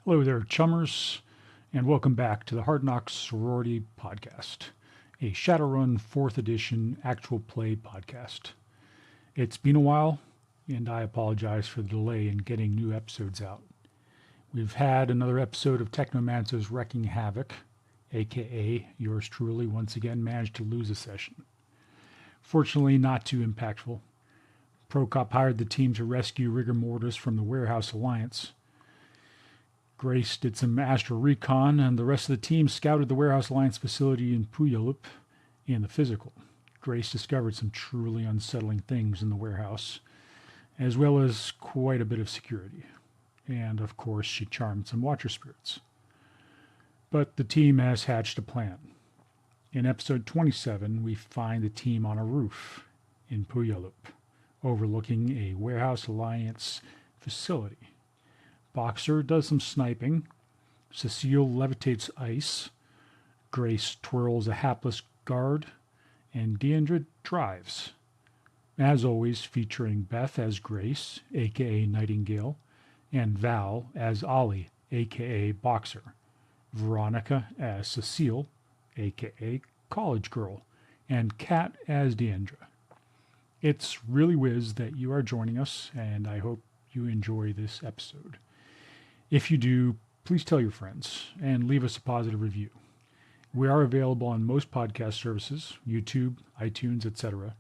Hello there, chummers, and welcome back to the Hard Knocks Sorority podcast, a Shadowrun 4th edition actual play podcast. It's been a while, and I apologize for the delay in getting new episodes out. We've had another episode of Technomancer's Wrecking Havoc, aka yours truly once again managed to lose a session. Fortunately, not too impactful. Prokop hired the team to rescue Rigor Mortis from the Warehouse Alliance. Grace did some astral recon, and the rest of the team scouted the Warehouse Alliance facility in Puyallup in the physical. Grace discovered some truly unsettling things in the warehouse, as well as quite a bit of security. And of course, she charmed some Watcher spirits. But the team has hatched a plan. In episode 27, we find the team on a roof in Puyallup, overlooking a Warehouse Alliance facility. Boxer does some sniping. Cecile levitates ice. Grace twirls a hapless guard. And Deandra drives. As always, featuring Beth as Grace, aka Nightingale, and Val as Ollie, aka Boxer. Veronica as Cecile, aka College Girl, and Kat as Deandra. It's really whiz that you are joining us, and I hope you enjoy this episode. If you do, please tell your friends and leave us a positive review. We are available on most podcast services, YouTube, iTunes, etc.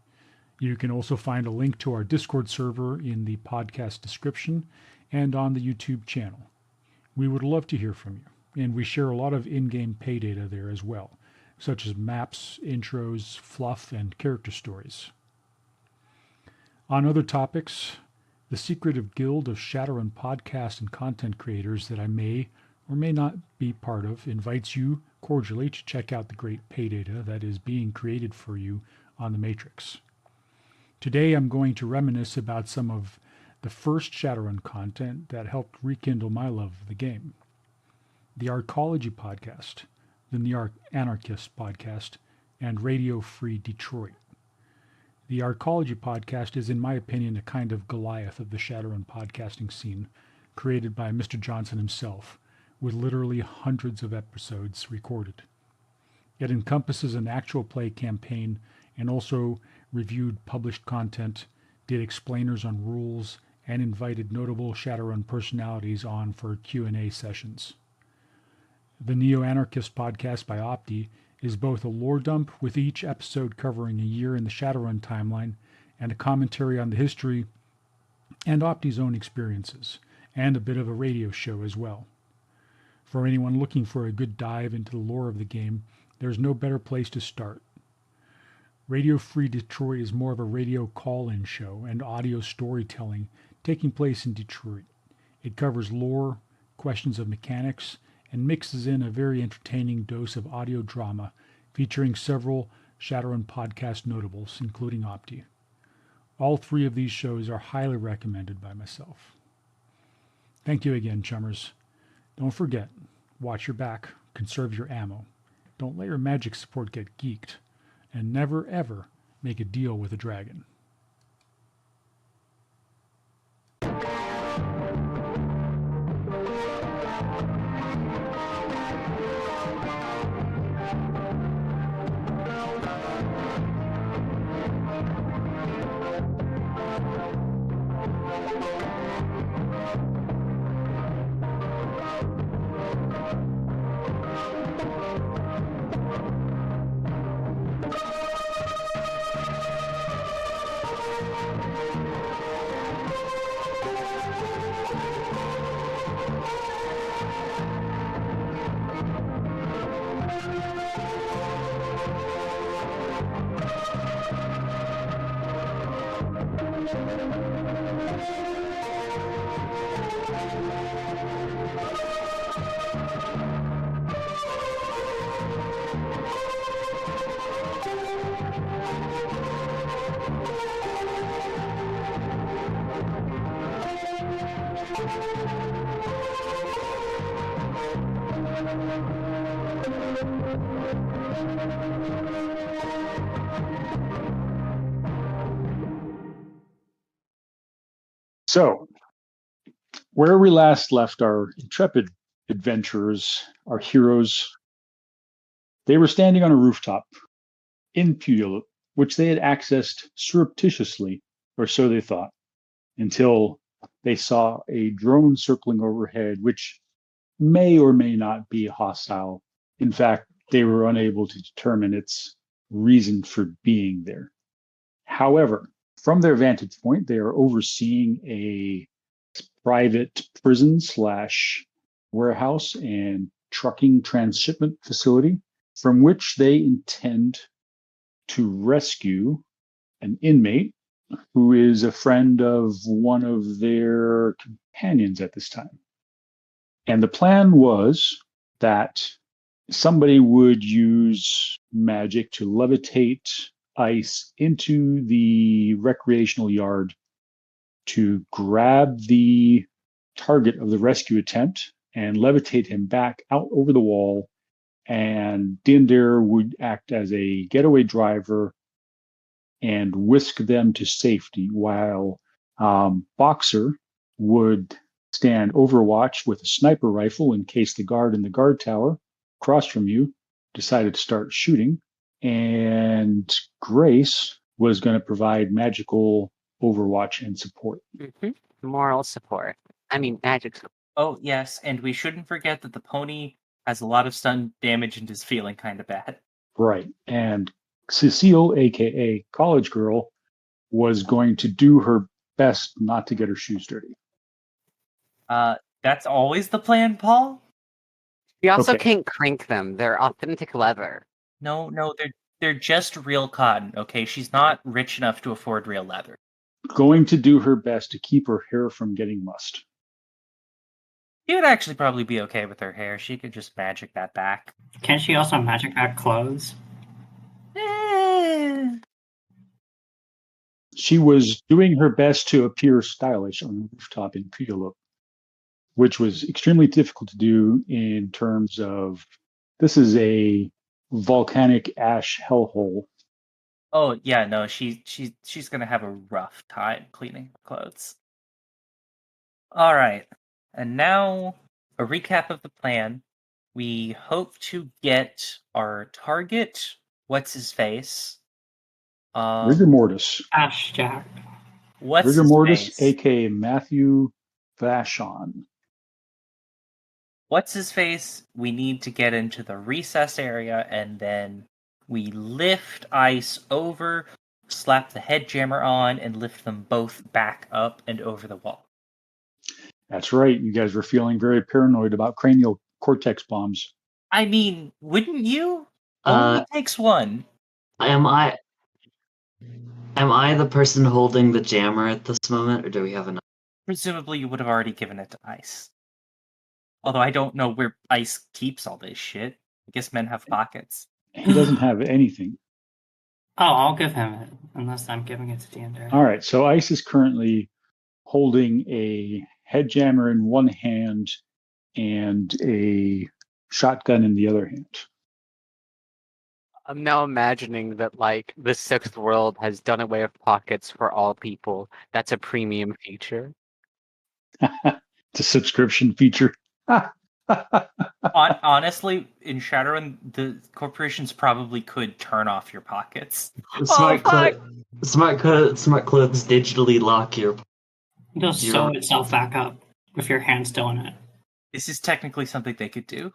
You can also find a link to our Discord server in the podcast description and on the YouTube channel. We would love to hear from you, and we share a lot of in-game pay data there as well, such as maps, intros, fluff, and character stories. On other topics, the secretive guild of Shadowrun podcast and content creators that I may or may not be part of invites you cordially to check out the great pay data that is being created for you on the Matrix. Today I'm going to reminisce about some of the first Shadowrun content that helped rekindle my love of the game. The Arcology podcast, the Neo Anarchist podcast, and Radio Free Detroit. The Arcology podcast is, in my opinion, a kind of Goliath of the Shadowrun podcasting scene, created by Mr. Johnson himself, with literally hundreds of episodes recorded. It encompasses an actual play campaign and also reviewed published content, did explainers on rules, and invited notable Shadowrun personalities on for Q&A sessions. The Neo-Anarchist podcast by Opti is both a lore dump with each episode covering a year in the Shadowrun timeline and a commentary on the history and Opti's own experiences, and a bit of a radio show as well. For anyone looking for a good dive into the lore of the game, there's no better place to start. Radio Free Detroit is more of a radio call-in show and audio storytelling taking place in Detroit. It covers lore, questions of mechanics, and mixes in a very entertaining dose of audio drama featuring several Shadowrun podcast notables, including Opti. All three of these shows are highly recommended by myself. Thank you again, chummers. Don't forget, watch your back, conserve your ammo, don't let your magic support get geeked, and never ever make a deal with a dragon. So, where we last left our intrepid adventurers, our heroes, they were standing on a rooftop in Puyallup, which they had accessed surreptitiously, or so they thought, until they saw a drone circling overhead, which may or may not be hostile. In fact, they were unable to determine its reason for being there. However, from their vantage point, they are overseeing a private prison slash warehouse and trucking transshipment facility from which they intend to rescue an inmate who is a friend of one of their companions at this time. And the plan was that somebody would use magic to levitate ICE into the recreational yard to grab the target of the rescue attempt and levitate him back out over the wall. And Dinder would act as a getaway driver and whisk them to safety, while Boxer would stand overwatch with a sniper rifle in case the guard in the guard tower across from you decided to start shooting. And Grace was going to provide magical overwatch and support. Moral support. I mean, magic support. Oh, yes, and we shouldn't forget that the pony has a lot of stun damage and is feeling kind of bad. Right. And Cecile, aka College Girl, was going to do her best not to get her shoes dirty. That's always the plan, Paul? You also can't crank them. They're authentic leather. No, they're just real cotton, okay? She's not rich enough to afford real leather. Going to do her best to keep her hair from getting mussed. She would actually probably be okay with her hair. She could just magic that back. Can't she also magic back clothes? She was doing her best to appear stylish on the rooftop in Puyallup, which was extremely difficult to do in terms of this is a volcanic ash hellhole. Oh yeah, no, she's gonna have a rough time cleaning clothes. All right, and now a recap of the plan. We hope to get our target. What's his face? Rigor Mortis. Ash Jack. What's Rigor his Mortis, face? aka Matthew Vashon. What's his face? We need to get into the recess area, and then we lift ICE over, slap the head jammer on, and lift them both back up and over the wall. That's right. You guys were feeling very paranoid about cranial cortex bombs. I mean, wouldn't you? Only takes one. Am I the person holding the jammer at this moment, or do we have another? Presumably you would have already given it to ICE. Although I don't know where ICE keeps all this shit. I guess men have pockets. He doesn't have anything. Oh, I'll give him it, unless I'm giving it to Dinder. All right, so ICE is currently holding a head jammer in one hand and a shotgun in the other hand. I'm now imagining that, like, the sixth world has done away with pockets for all people. That's a premium feature. It's a subscription feature. Honestly, in Shadowrun, the corporations probably could turn off your pockets. Smart clothes digitally lock your. It'll sew itself back up with your hand still in it. This is technically something they could do.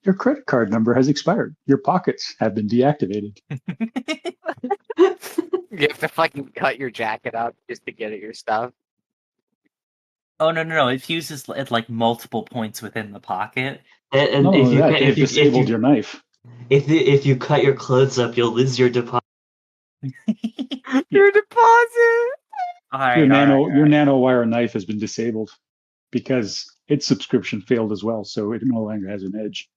Your credit card number has expired. Your pockets have been deactivated. You have to fucking cut your jacket up just to get at your stuff. Oh no! It fuses at like multiple points within the pocket. And No, if you disabled your knife. If you cut your clothes up, you'll lose your deposit. Your deposit. Your nanowire knife has been disabled because its subscription failed as well, so it no longer has an edge.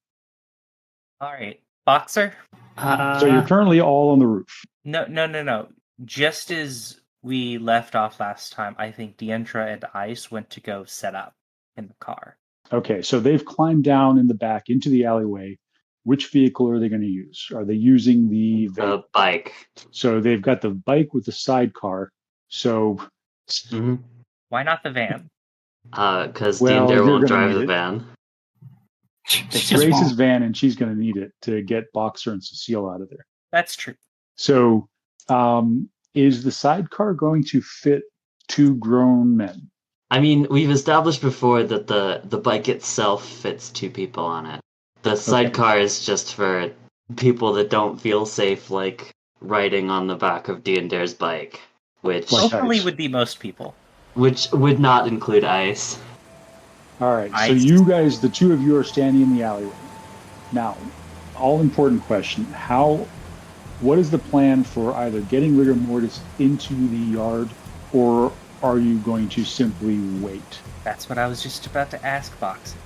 All right, Boxer. So you're currently all on the roof. No. Just as we left off last time, I think Dientra and Ice went to go set up in the car. Okay, so they've climbed down in the back into the alleyway. Which vehicle are they going to use? Are they using the bike? So they've got the bike with the sidecar. So Why not the van? Because Dinder will drive the van. It's Just Grace's won't. van, and she's going to need it to get Boxer and Cecile out of there. That's true. So, is the sidecar going to fit 2 grown men? I mean, we've established before that the bike itself fits 2 people on it. The sidecar is just for people that don't feel safe, like riding on the back of Deander's bike, which Like Hopefully Ice. would be most people. would not include Ice. All right. So Ice. you guys, the 2 of you, are standing in the alleyway. Now, all important question: what is the plan for either getting Rigor Mortis into the yard, or are you going to simply wait? That's what I was just about to ask, Box.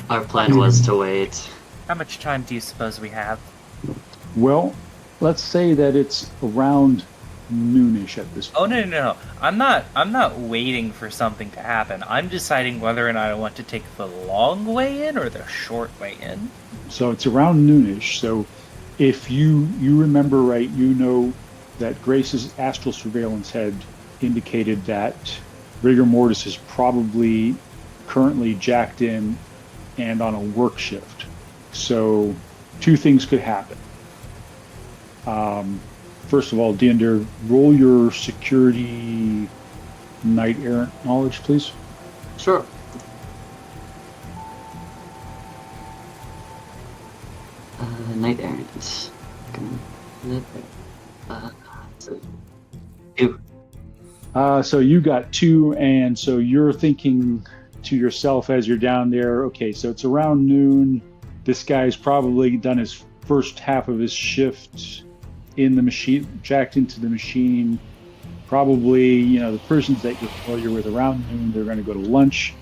Our plan was to wait. How much time do you suppose we have? Well, let's say that it's around noonish at this point. Oh no. I'm not waiting for something to happen. I'm deciding whether or not I want to take the long way in or the short way in. So it's around noonish. So if you remember right, you know that Grace's astral surveillance had indicated that Rigor Mortis is probably currently jacked in and on a work shift. So 2 things could happen. First of all, Deander, roll your security knight errant knowledge, please. Sure. Knight errant. Two. So you got 2, and so you're thinking to yourself as you're down there, okay, so it's around noon. This guy's probably done his first half of his shift in the machine, jacked into the machine. Probably, the persons that you're familiar with around noon, they're going to go to lunch,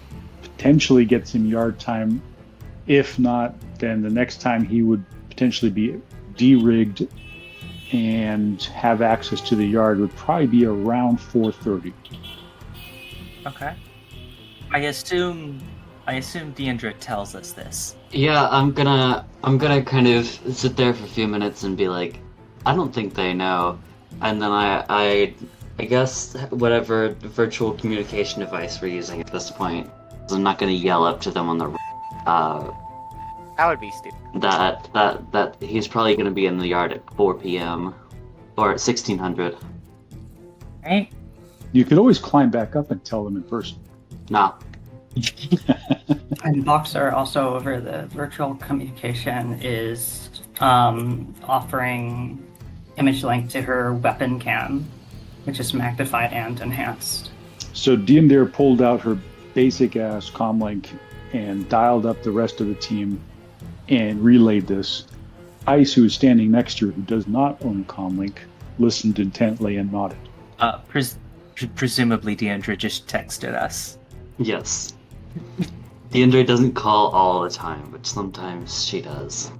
potentially get some yard time. If not, then the next time he would potentially be de-rigged and have access to the yard would probably be around 4:30. Okay. I assume Deandra tells us this. Yeah, I'm gonna kind of sit there for a few minutes and be like, I don't think they know, and then I guess whatever virtual communication device we're using at this point, I'm not gonna yell up to them on the That would be stupid. that he's probably gonna be in the yard at 4 p.m. or at 1600. Right? You could always climb back up and tell them in person. Nah. And Boxer also over the virtual communication is offering image link to her weapon cam, which is magnified and enhanced. So Deandere pulled out her basic ass comlink and dialed up the rest of the team and relayed this. Ice, who is standing next to her, who does not own comlink, listened intently and nodded. Presumably Deandra just texted us. Yes. Deandre doesn't call all the time, but sometimes she does.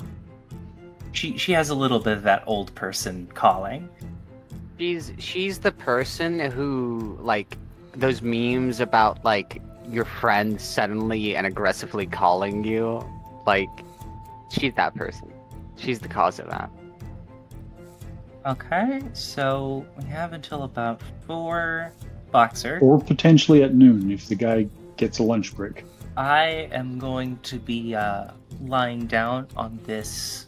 She has a little bit of that old person calling. She's the person who, like, those memes about, like, your friend suddenly and aggressively calling you, like, she's that person. She's the cause of that. Okay, so we have until about 4. Boxer. Or potentially at noon if the guy gets a lunch break. I am going to be lying down on this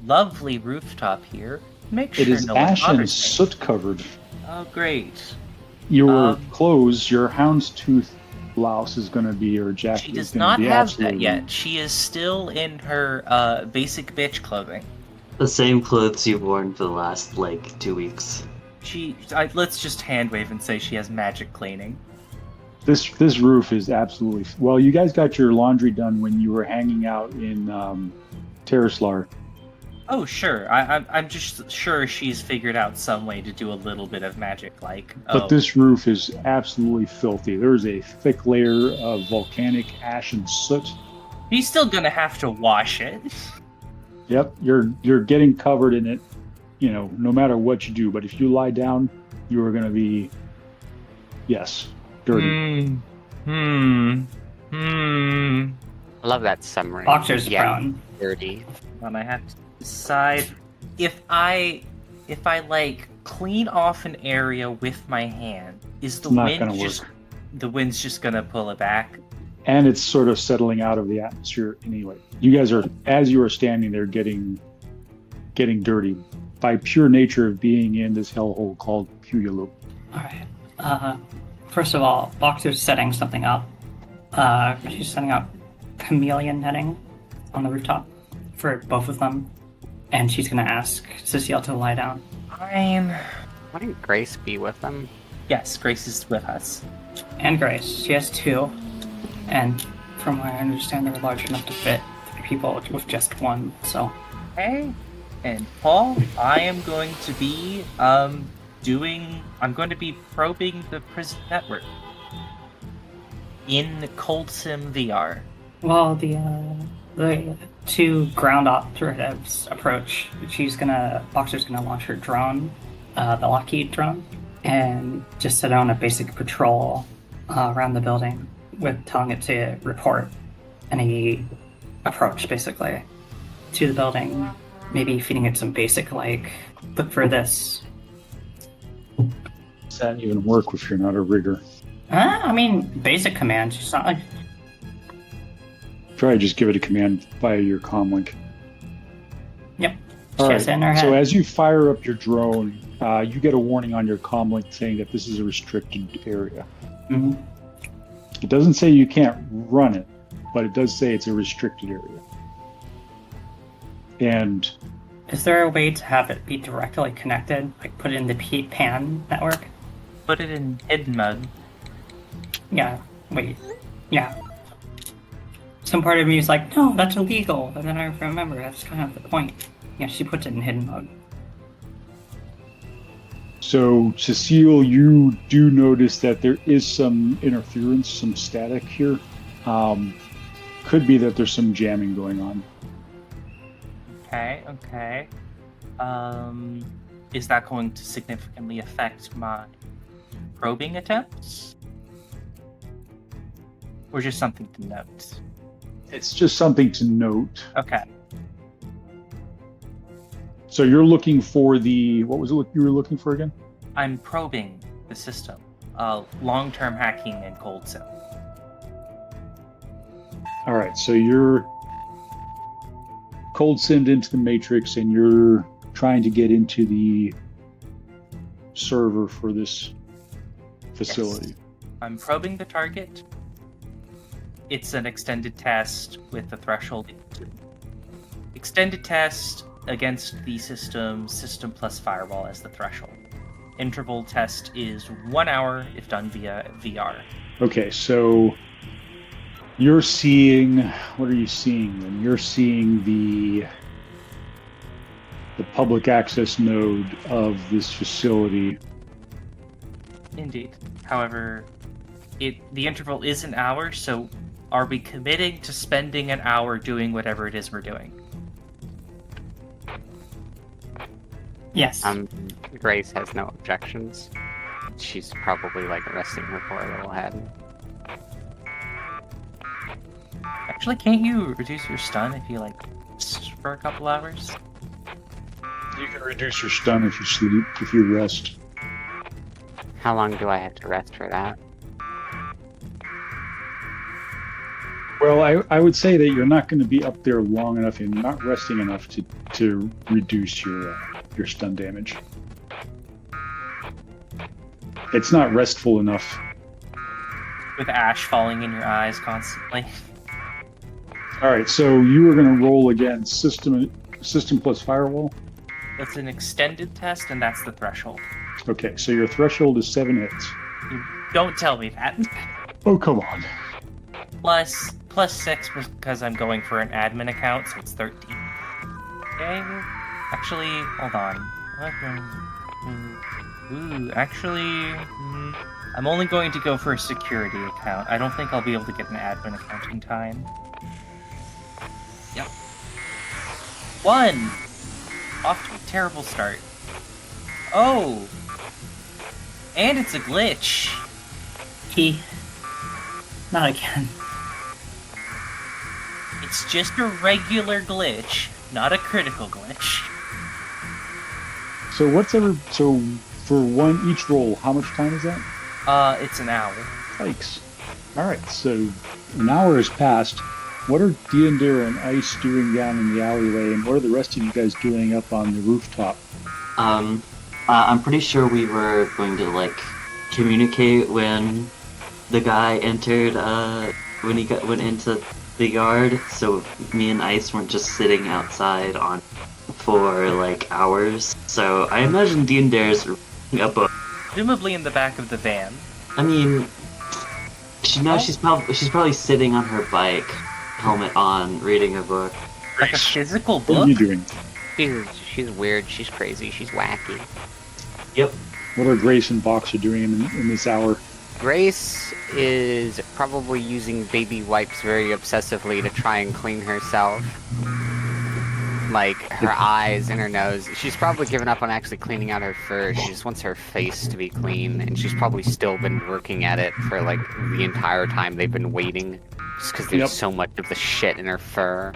lovely rooftop here. Make sure It is no one ash and bothers me. soot covered. Oh, great. Your clothes, your houndstooth blouse is going to be, or jacket She is does going not to be have absolutely that yet. She is still in her basic bitch clothing. The same clothes you've worn for the last, 2 weeks. Let's just hand wave and say she has magic cleaning. This roof is absolutely... Well, you guys got your laundry done when you were hanging out in Terraslar. Oh, sure. I'm just sure she's figured out some way to do a little bit of magic, But this roof is absolutely filthy. There's a thick layer of volcanic ash and soot. He's still gonna have to wash it. Yep, you're getting covered in it, no matter what you do. But if you lie down, you are going to be, yes, dirty. I love that summary. Boxer's prone. Dirty. And I have to decide if I clean off an area with my hand, is the Not wind gonna just work. the wind's just gonna pull it back? and it's sort of settling out of the atmosphere anyway. You guys are, as you are standing there, getting dirty by pure nature of being in this hellhole called Puyaloop. All right. First of all, Boxer's setting something up. She's setting up chameleon netting on the rooftop for both of them, and she's gonna ask Cecile to lie down. Fine. Wouldn't Grace be with them? Yes, Grace is with us. And Grace, she has 2, and from what I understand, they're large enough to fit 3 people with just 1. So, Okay. And Paul, I am going to be I'm going to be probing the prison network in Cold Sim VR. well, the 2 ground operatives approach. Boxer's gonna launch her drone, the Lockheed drone, and just set on a basic patrol around the building with telling it to report any approach, basically, to the building. Maybe feeding it some basic, like, look for this. Does that even work if you're not a rigger? I mean, basic commands. It's not like... Try to just give it a command via your comlink. Yep. All She right. has it in her head. So as you fire up your drone, you get a warning on your comlink saying that this is a restricted area. Mhm. It doesn't say you can't run it, but it does say it's a restricted area. And Is there a way to have it be directly connected? Like, put it in the PAN network? Put it in hidden mode. Yeah. Wait. Yeah. Some part of me is like, no, that's illegal. And then I remember that's kind of the point. Yeah, she puts it in hidden mode. so, Cecile, you do notice that there is some interference, some static here. Could be that there's some jamming going on. Okay. Is that going to significantly affect my probing attempts? Or just something to note? It's just something to note. Okay. So you're looking for what was it you were looking for again? I'm probing the system. Long-term hacking and cold sim. All right, so you're cold simmed into the matrix and you're trying to get into the server for this facility. Yes. I'm probing the target. It's an extended test with the threshold. Extended test against the system plus firewall as the threshold. Interval test is 1 hour if done via VR. Okay, so you're seeing, what are you seeing then? You're seeing the public access node of this facility. Indeed. However, the interval is an hour, so are we committing to spending an hour doing whatever it is we're doing? Yes. Grace has no objections. She's probably like resting her poor little head. Actually, can't you reduce your stun if you like rest for a couple hours? You can reduce your stun if you sleep, if you rest. How long do I have to rest for that? Well, I would say that you're not going to be up there long enough and not resting enough to reduce your stun damage. It's not restful enough. With ash falling in your eyes constantly. All right, so you are going to roll again system plus firewall. That's an extended test, and that's the threshold. Okay, so your threshold is 7 hits. Don't tell me that. Oh, come on. Plus 6 because I'm going for an admin account, so it's 13. Okay, actually, hold on. I'm only going to go for a security account. I don't think I'll be able to get an admin account in time. Yep. 1! Off to a terrible start. Oh! And it's a glitch. Not again. It's just a regular glitch, not a critical glitch. So for each roll, how much time is that? It's an hour. Yikes. All right, so an hour has passed. What are Deandira and Ice doing down in the alleyway, and what are the rest of you guys doing up on the rooftop? I'm pretty sure we were going to like communicate when the guy entered. When he went into the yard. So me and Ice weren't just sitting outside on for like hours. So I imagine Deandare's up. Presumably in the back of the van. I mean, she's probably sitting on her bike, helmet on, reading a book. Like a physical What are book? you doing? She's weird. She's crazy. She's wacky. Yep. What are Grace and Boxer doing in this hour? Grace is probably using baby wipes very obsessively to try and clean herself. Like, her eyes and her nose. She's probably given up on actually cleaning out her fur. She just wants her face to be clean, and she's probably still been working at it for, like, the entire time they've been waiting. Just because there's so much of the shit in her fur.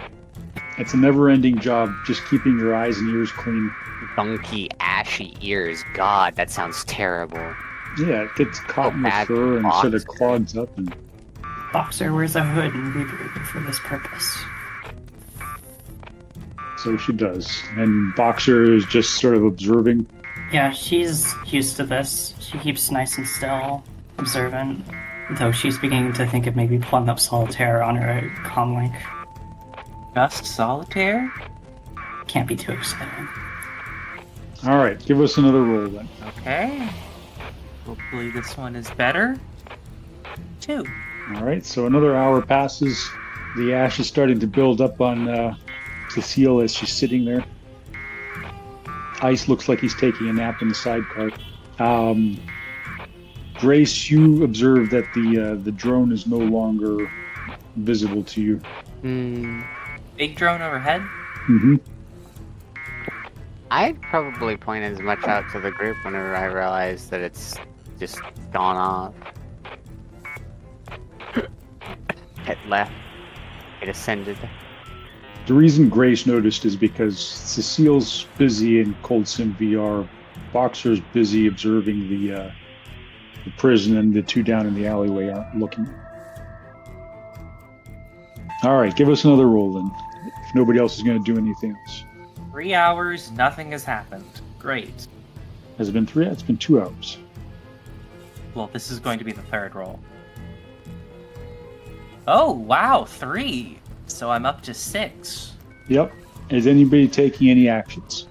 It's a never-ending job, just keeping your eyes and ears clean. Funky, ashy ears. God, that sounds terrible. Yeah, it gets caught in the bad fur and sort of Boxer. clogs up. And Boxer wears a hood and rebooted for this purpose. so she does. And Boxer is just sort of observing. Yeah, she's used to this. She keeps nice and still, observant, though she's beginning to think of maybe pulling up Solitaire on her comlink. Just solitaire? Can't be too exciting. All right, give us another roll then. Okay. Hopefully this one is better. 2. All right, so another hour passes. The ash is starting to build up on Cecile as she's sitting there. Ice looks like he's taking a nap in the sidecar. Grace, you observe that the drone is no longer visible to you. Big drone overhead? Mm-hmm. I'd probably point as much out to the group whenever I realize that it's just gone off. It left. It ascended. The reason Grace noticed is because Cecile's busy in Cold Sim VR. Boxer's busy observing the prison, and the two down in the alleyway aren't looking. All right, give us another roll then. If nobody else is going to do anything else. 3 hours, nothing has happened. Great. Has it been 3? It's been 2 hours. Well, this is going to be the third roll. Oh, wow, 3! So I'm up to 6. Yep. Is anybody taking any actions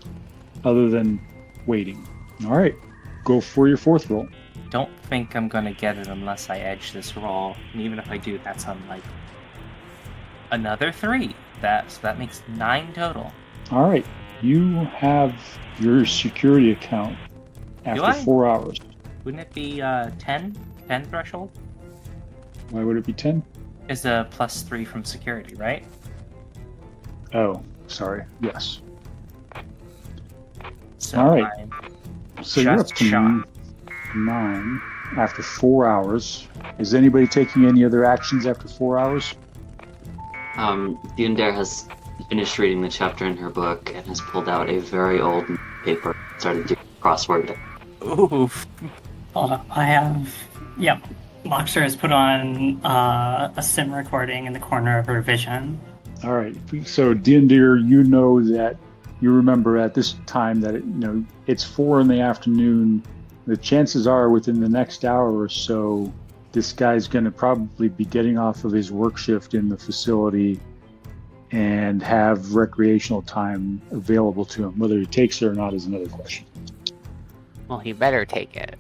other than waiting? All right, go for your fourth roll. Don't think I'm gonna get it unless I edge this roll. And even if I do, that's unlikely. Another 3. So that makes 9 total. All right, you have your security account after I? 4 hours. Wouldn't it be 10? 10 threshold? Why would it be 10? Is a +3 from security, right? Oh, sorry. Yes. So All right. I'm So you're up just to shot. 9 after 4 hours. Is anybody taking any other actions after 4 hours? Deandare has finished reading the chapter in her book and has pulled out a very old paper and started doing crossword. Oof. I have... Yep. Boxer has put on a sim recording in the corner of her vision. All right. So, Dindir, you know that you remember at this time that it's 4 in the afternoon. The chances are within the next hour or so, this guy's going to probably be getting off of his work shift in the facility and have recreational time available to him. Whether he takes it or not is another question. Well, he better take it.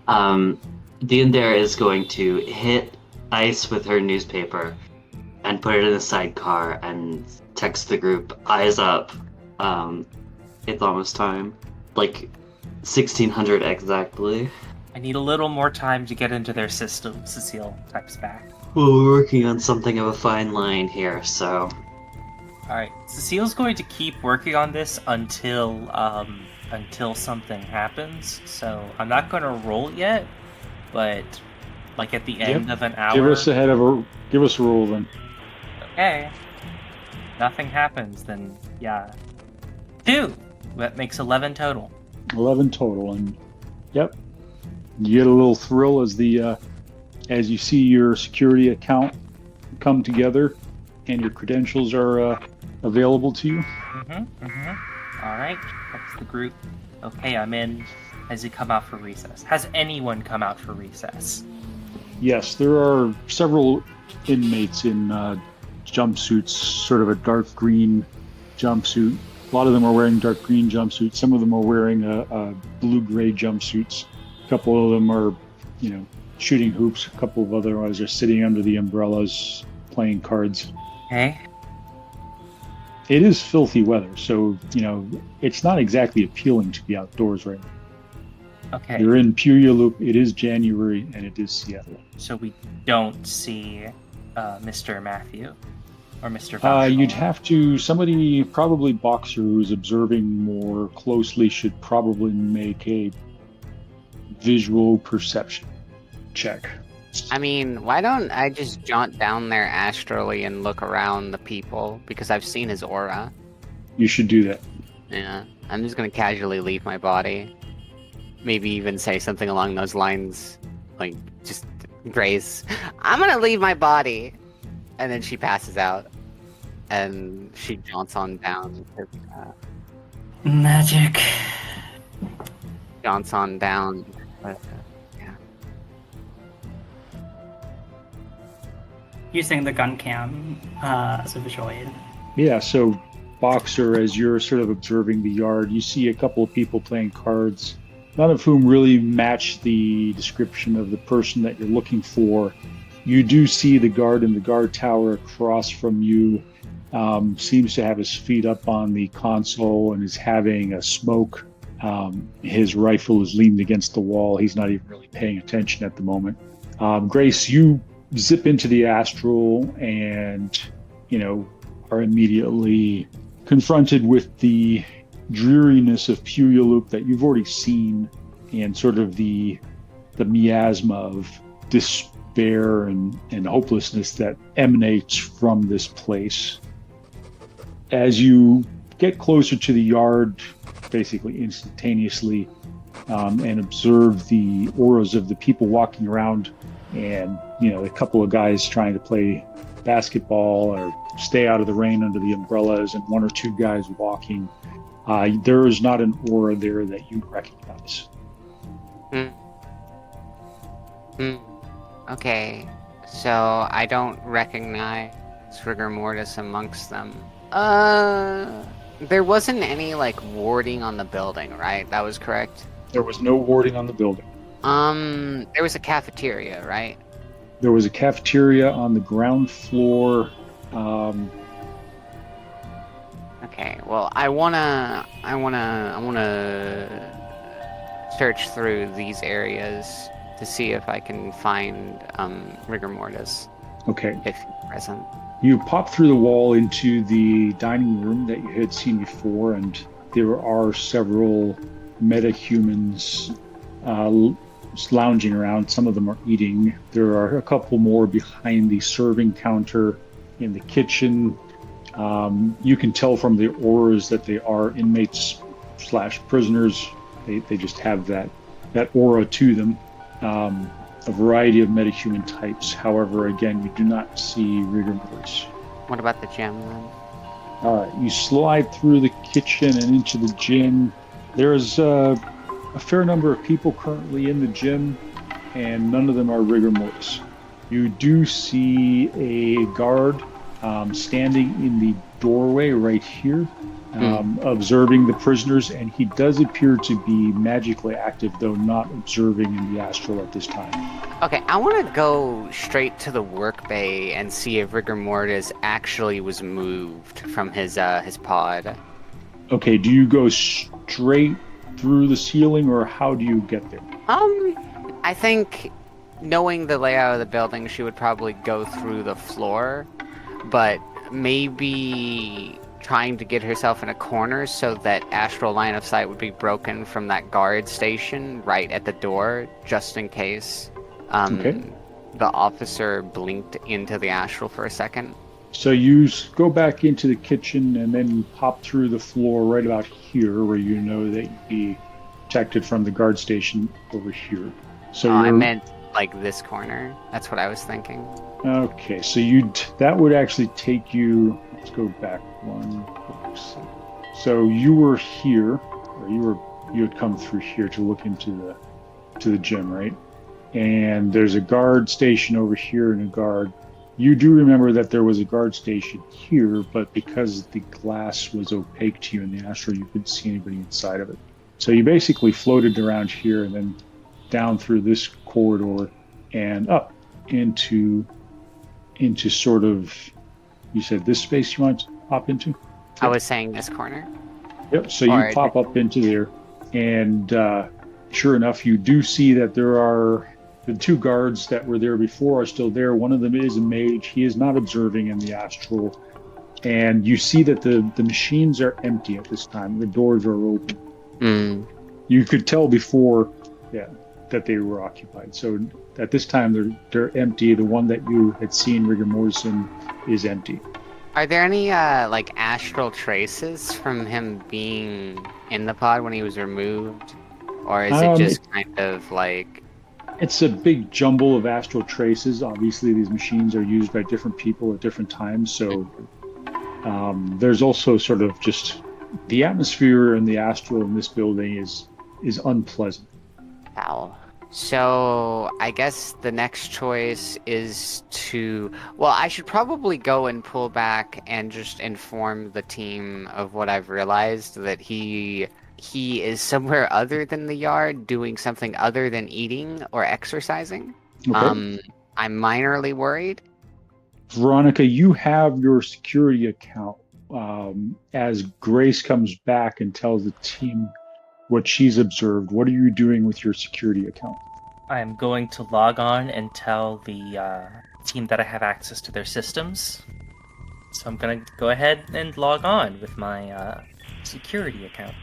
Deandare is going to hit Ice with her newspaper and put it in a sidecar and text the group, eyes up. It's almost time. Like 1600 exactly. I need a little more time to get into their system, Cecile types back. Well, we're working on something of a fine line here, so... Alright, Cecile's going to keep working on this until something happens. So I'm not going to roll yet, but like at the end of an hour. Give us a roll then. Okay. Nothing happens, then yeah. 2! That makes 11 total. 11 total, and yep. You get a little thrill as as you see your security account come together and your credentials are available to you. All right, that's the group. Okay, I'm in. Has he come out for recess? Has anyone come out for recess? Yes, there are several inmates in jumpsuits, sort of a dark green jumpsuit. A lot of them are wearing dark green jumpsuits. Some of them are wearing a blue-gray jumpsuits. A couple of them are, shooting hoops. A couple of others are sitting under the umbrellas playing cards. Okay. It is filthy weather, so, it's not exactly appealing to be outdoors right now. Okay. You're in Puyallup, it is January, and it is Seattle. So we don't see Mr. Matthew or Mr. Vaughn. You'd have to, somebody, probably Boxer, who's observing more closely, should probably make a visual perception check. I mean, why don't I just jaunt down there astrally and look around the people? Because I've seen his aura. You should do that. Yeah, I'm just gonna casually leave my body. Maybe even say something along those lines. Like, just, Grace, I'm gonna leave my body. And then she passes out. And she jaunts on down. Magic. Jaunts on down. Yeah. Using the gun cam as a visual aid. Yeah, so Boxer, as you're sort of observing the yard, you see a couple of people playing cards, none of whom really match the description of the person that you're looking for. You do see the guard in the guard tower across from you, seems to have his feet up on the console and is having a smoke. His rifle is leaned against the wall. He's not even really paying attention at the moment. Grace, you zip into the astral and, are immediately confronted with the dreariness of Puyallup that you've already seen, and sort of the miasma of despair and hopelessness that emanates from this place. As you get closer to the yard, basically instantaneously, and observe the auras of the people walking around, and a couple of guys trying to play basketball or stay out of the rain under the umbrellas, and one or two guys walking, there is not an aura there that you recognize. Okay, so I don't recognize Rigor Mortis amongst them. There wasn't any warding on the building, right? That was correct? There was no warding on the building. There was a cafeteria, right? There was a cafeteria on the ground floor. Okay, well, I wanna search through these areas to see if I can find Rigor Mortis. Okay. If he's present. You pop through the wall into the dining room that you had seen before, and there are several metahumans lounging around. Some of them are eating. There are a couple more behind the serving counter in the kitchen. You can tell from the auras that they are inmates / prisoners. They just have that aura to them. A variety of metahuman types. However, again, you do not see Rigor Mortis. What about the gym then? You slide through the kitchen and into the gym. There's a fair number of people currently in the gym, and none of them are Rigor Mortis. You do see a guard standing in the doorway right here, observing the prisoners, and he does appear to be magically active, though not observing in the astral at this time. Okay, I want to go straight to the work bay and see if Rigor Mortis actually was moved from his pod. Okay, do you go straight through the ceiling, or how do you get there? I think, knowing the layout of the building, she would probably go through the floor, but maybe trying to get herself in a corner so that astral line of sight would be broken from that guard station right at the door, just in case the officer blinked into the astral for a second. So you go back into the kitchen and then pop through the floor right about here, where you know that you'd be protected from the guard station over here. So I meant like this corner. That's what I was thinking. Okay, so that would actually take you. Let's go back one. So you were here, or you had come through here to look into the gym, right? And there's a guard station over here and a guard. You do remember that there was a guard station here, but because the glass was opaque to you in the astral, you couldn't see anybody inside of it. So you basically floated around here and then down through this corridor and up into sort of, you said this space you want to hop into? I was saying this corner. Yep, so you pop up into there, and sure enough, you do see that there are the two guards that were there before are still there. One of them is a mage. He is not observing in the astral. And you see that the machines are empty at this time. The doors are open. Mm. You could tell before that they were occupied. So at this time, they're empty. The one that you had seen Rigor Mortis in is empty. Are there any like astral traces from him being in the pod when he was removed, or is it just kind of like? It's a big jumble of astral traces. Obviously, these machines are used by different people at different times. So there's also sort of just the atmosphere and the astral in this building is unpleasant. Foul. So I guess the next choice is to... Well, I should probably go and pull back and just inform the team of what I've realized, that he is somewhere other than the yard doing something other than eating or exercising. Okay. I'm minorly worried. Veronica, you have your security account. As Grace comes back and tells the team what she's observed, what are you doing with your security account? I am going to log on and tell the team that I have access to their systems. So I'm going to go ahead and log on with my security account.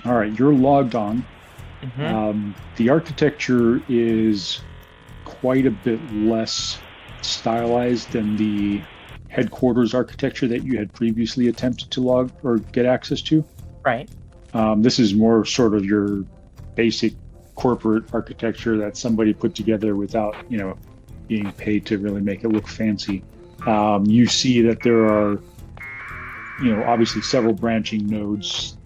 All right, you're logged on. Mm-hmm. The architecture is quite a bit less stylized than the headquarters architecture that you had previously attempted to log or get access to. Right. This is more sort of your basic corporate architecture that somebody put together without, being paid to really make it look fancy. You see that there are, obviously several branching nodes.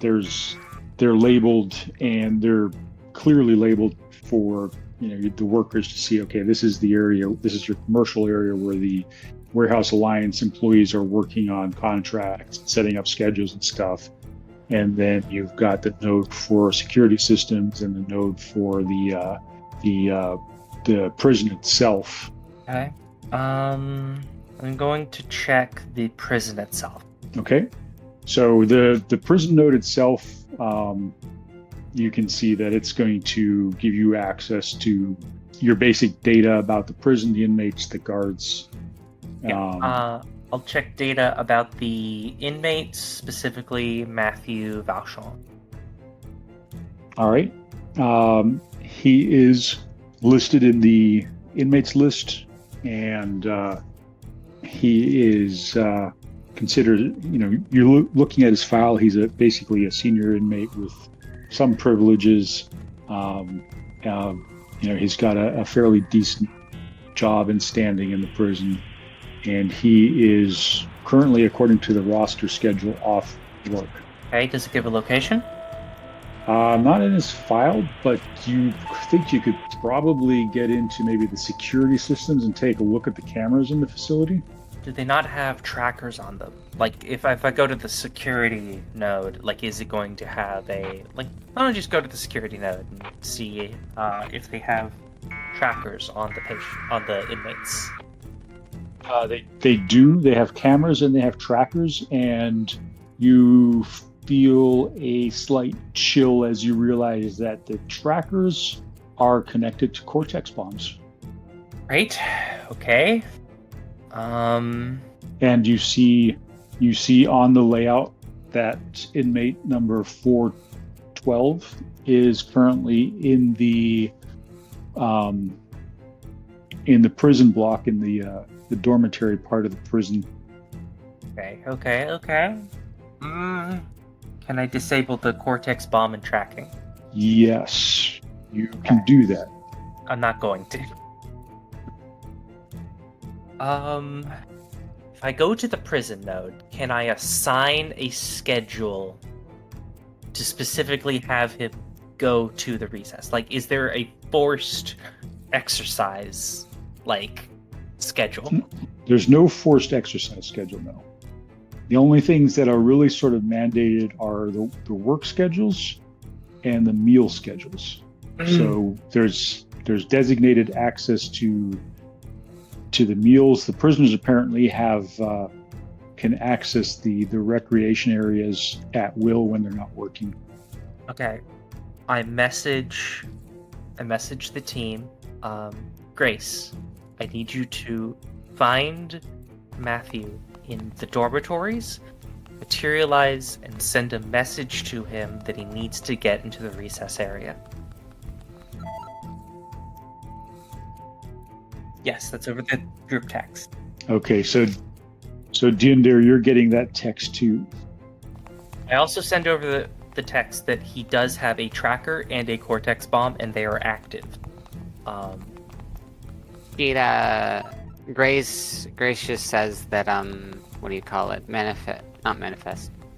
They're labeled, and they're clearly labeled for, the workers to see, okay, this is the area, this is your commercial area where the Warehouse Alliance employees are working on contracts, setting up schedules and stuff. And then you've got the node for security systems and the node for the prison itself. Okay. I'm going to check the prison itself. Okay. So the prison node itself, you can see that it's going to give you access to your basic data about the prison, the inmates, the guards. I'll check data about the inmates, specifically Matthew Valchon. All right. He is listed in the inmates list, and he is considered, you're looking at his file, he's basically a senior inmate with some privileges. He's got a fairly decent job and standing in the prison. And he is currently, according to the roster schedule, off work. Okay, does it give a location? Not in his file, but you think you could probably get into maybe the security systems and take a look at the cameras in the facility? Do they not have trackers on them? Like, if I go to the security node, is it going to have why don't I just go to the security node and see if they have trackers on the inmates? They do. They have cameras and they have trackers, and you feel a slight chill as you realize that the trackers are connected to Cortex bombs. Right. Okay. And you see on the layout that inmate number 412 is currently in the prison block, in the dormitory part of the prison. Okay. Can I disable the Cortex bomb and tracking? Yes, you can do that. I'm not going to. If I go to the prison node, can I assign a schedule to specifically have him go to the recess? Like, is there a forced exercise, like, schedule? There's no forced exercise schedule, no. The only things that are really sort of mandated are the work schedules and the meal schedules. So there's designated access to the meals. The prisoners apparently can access the recreation areas at will when they're not working. Okay. I message the team. Grace, I need you to find Matthew in the dormitories, materialize, and send a message to him that he needs to get into the recess area. Yes, that's over the group text. Okay, so Jinder, you're getting that text too. I also send over the text that he does have a tracker and a Cortex bomb, and they are active. Grace just says that what do you call it?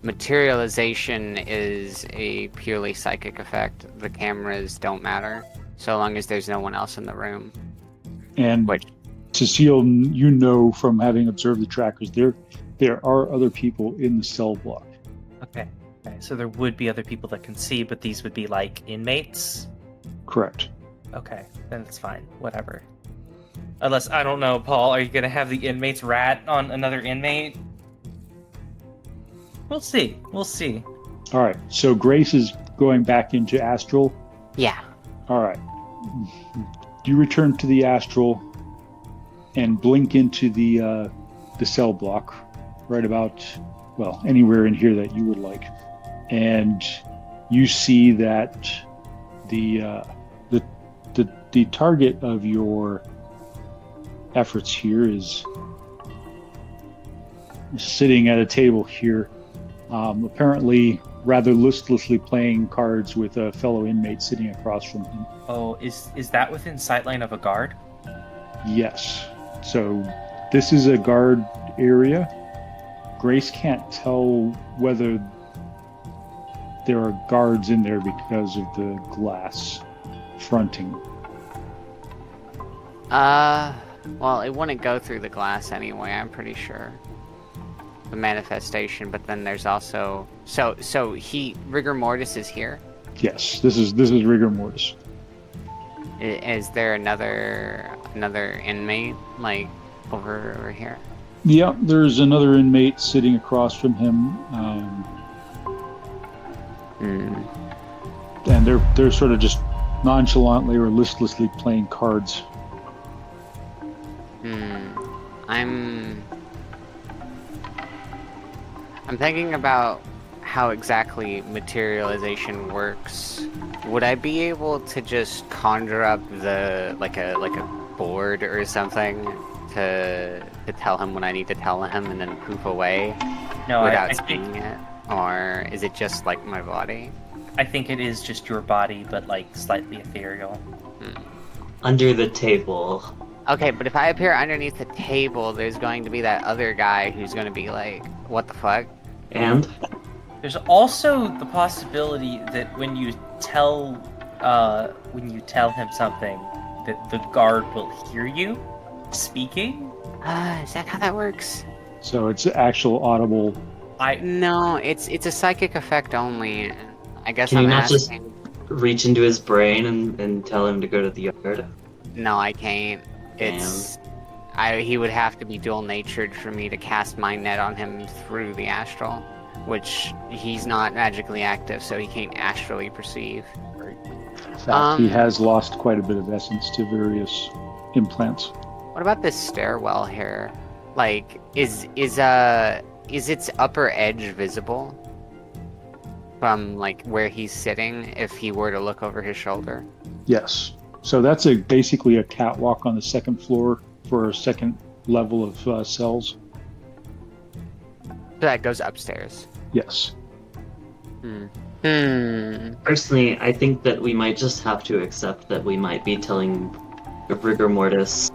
Materialization is a purely psychic effect. The cameras don't matter so long as there's no one else in the room. And Cecile, you know from having observed the trackers, there are other people in the cell block. Okay, so there would be other people that can see, but these would be like inmates? Correct. Okay, then it's fine. Whatever. Unless, I don't know, Paul, are you going to have the inmates rat on another inmate? We'll see. All right, so Grace is going back into Astral. Yeah. All right. You return to the Astral and blink into the cell block right about, well, anywhere in here that you would like. And you see that the target of your efforts here is sitting at a table here, apparently rather listlessly playing cards with a fellow inmate sitting across from him. Oh, is that within sightline of a guard? Yes. So this is a guard area. Grace can't tell whether there are guards in there because of the glass fronting. Well, it wouldn't go through the glass anyway, I'm pretty sure. The manifestation, but then there's also Rigor Mortis is here. Yes, this is Rigor Mortis. Is there another inmate like over here? Yeah, there's another inmate sitting across from him, and they're sort of just nonchalantly or listlessly playing cards. I'm thinking about how exactly materialization works. Would I be able to just conjure up like a board or something to tell him what I need to tell him and then poof away without seeing it? Or is it just like my body? I think it is just your body, but like slightly ethereal. Under the table. Okay, but if I appear underneath the table, there's going to be that other guy who's going to be like, what the fuck? And? There's also the possibility that when you tell him something, that the guard will hear you speaking. Is that how that works? So it's actual audible. No, it's a psychic effect only. I guess Can I'm you not asking. just reach into his brain and tell him to go to the yard? No, I can't. He would have to be dual-natured for me to cast my net on him through the astral, which he's not magically active, so he can't astrally perceive. In fact, he has lost quite a bit of essence to various implants. What about this stairwell here? Like, is its upper edge visible from like where he's sitting if he were to look over his shoulder? Yes. So that's basically a catwalk on the second floor for a second level of cells. So that goes upstairs. Yes. Personally, I think that we might just have to accept that we might be telling Rigor Mortis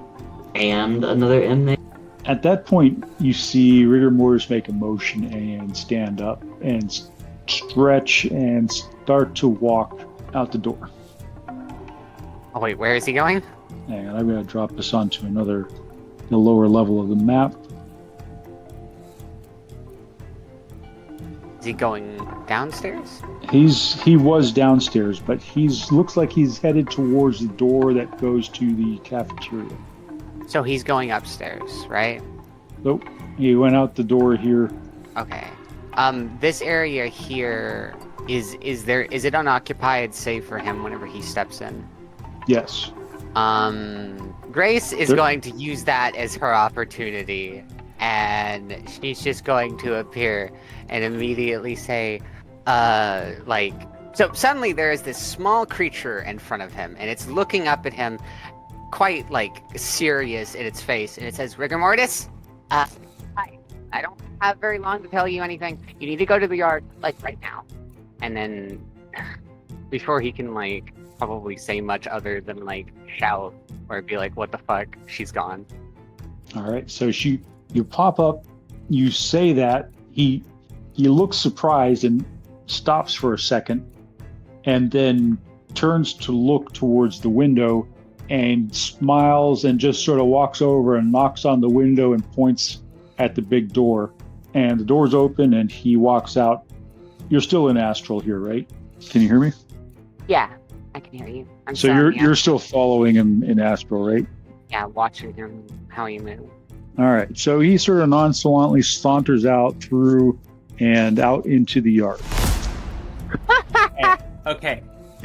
and another inmate. At that point, you see Rigor Mortis make a motion and stand up and stretch and start to walk out the door. Oh wait, where is he going? Hang on, I'm going to drop this onto the lower level of the map. Is he going downstairs? He was downstairs, but looks like he's headed towards the door that goes to the cafeteria. So he's going upstairs, right? Nope, he went out the door here. Okay. This area here is it unoccupied, safe for him whenever he steps in? Yes. Grace is going to use that as her opportunity, and she's just going to appear and immediately say, so suddenly there is this small creature in front of him, and it's looking up at him quite, serious in its face, and it says, Rigor Mortis? Hi. I don't have very long to tell you anything. You need to go to the yard, right now. And then, before he can, probably say much other than, shout, or be like, what the fuck, she's gone. Alright, so you pop up, you say that, he looks surprised and stops for a second, and then turns to look towards the window and smiles and just sort of walks over and knocks on the window and points at the big door. And the door's open and he walks out. You're still in astral here, right? Can you hear me? Yeah, I can hear you. So you're still following him in astral, right? Yeah, watching him, how he moves. All right. So he sort of nonchalantly saunters out through and out into the yard. Okay.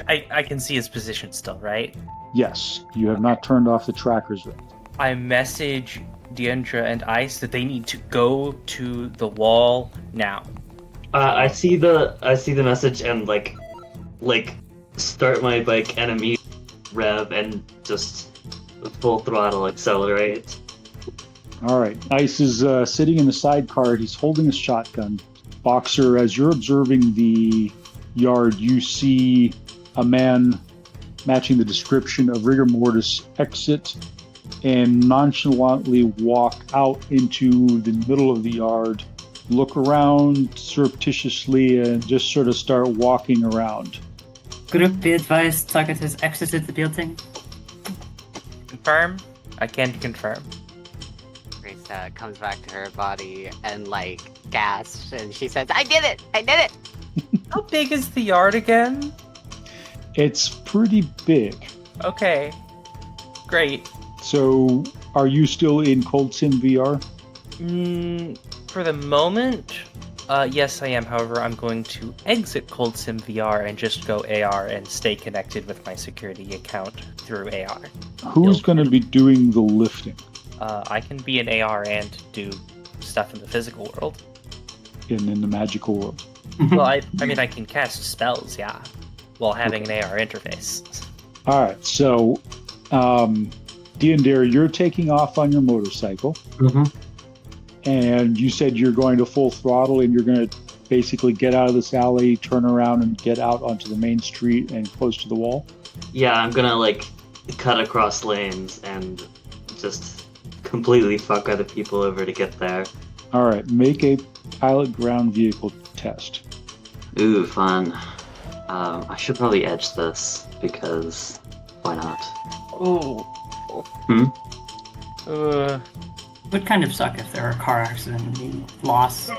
I can see his position still, right? Yes. You have not turned off the trackers yet. I message Deandra and Ice that they need to go to the wall now. I see the message and start my bike enemy rev and just full throttle accelerate. All right. Ice is sitting in the sidecar. He's holding a shotgun. Boxer, as you're observing the yard, you see a man matching the description of Rigor Mortis exit and nonchalantly walk out into the middle of the yard, look around surreptitiously, and just sort of start walking around. Group, be advised, target has exited the building. Confirm? I can confirm. Grace comes back to her body and gasps, and she says, I did it! I did it! How big is the yard again? It's pretty big. Okay. Great. So, are you still in Cold Sim VR? For the moment, yes I am. However, I'm going to exit Cold Sim VR and just go AR and stay connected with my security account through AR. Who's going to be doing the lifting? I can be an AR and do stuff in the physical world. In the magical world? Well, I mean, I can cast spells, yeah, while having an AR interface. All right, so Deandra, you're taking off on your motorcycle, and you said you're going to full throttle, and you're going to basically get out of this alley, turn around, and get out onto the main street and close to the wall? Yeah, I'm gonna cut across lanes and just completely fuck other people over to get there. All right, make a pilot ground vehicle test. Ooh, fun. I should probably edge this, because why not? Oh. Would kind of suck if there were a car accident and we lost.